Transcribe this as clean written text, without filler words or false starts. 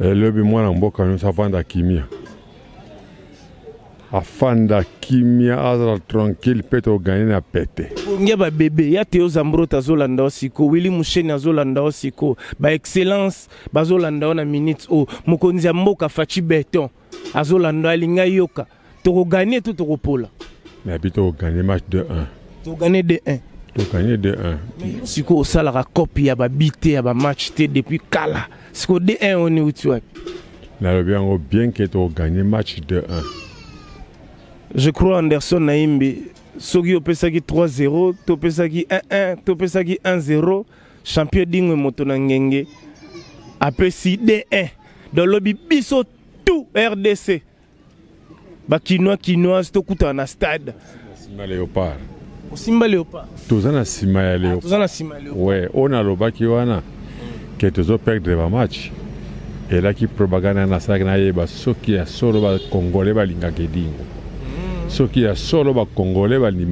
Lobi mwana mboka nous avanda kimia. Afanda kimia azala tranquille peto gagner na pete. Ngia ba bébé ya Théo Zambro tazolanda osiko Willy Musheni azolanda osiko ba excellence bazolanda na minutes o mokonzi ya mboka Fachi Beton azolanda alinga yoka to gagner tout to pola. Mais bito gagner match 2-1. To gagner 2-1. To gagner 2-1. Siko osala copie ya ba bité ya ba match té depuis kala. Siko 2-1 on est où Na bien que to gagner match 2-1. Je crois Anderson Naimbi, Sogi Opesaki 3-0, Topesaki 1-1, Topesaki 1-0, champion d'Ingwe Motonangenge, Apesi D1, dans le biso tout RDC. Kinois, c'est tout à stade. Simba Léopard. Simba Léopard. Tous en a Simba Léopard. Tous en a Simba Léopard. Ouais, on a le Bakiwana, qui est toujours perdre le match. Et là qui propagande na sagna yeba, ce qui a solo Congolais balinga kedingo. Ce qui a solo Congolais balinga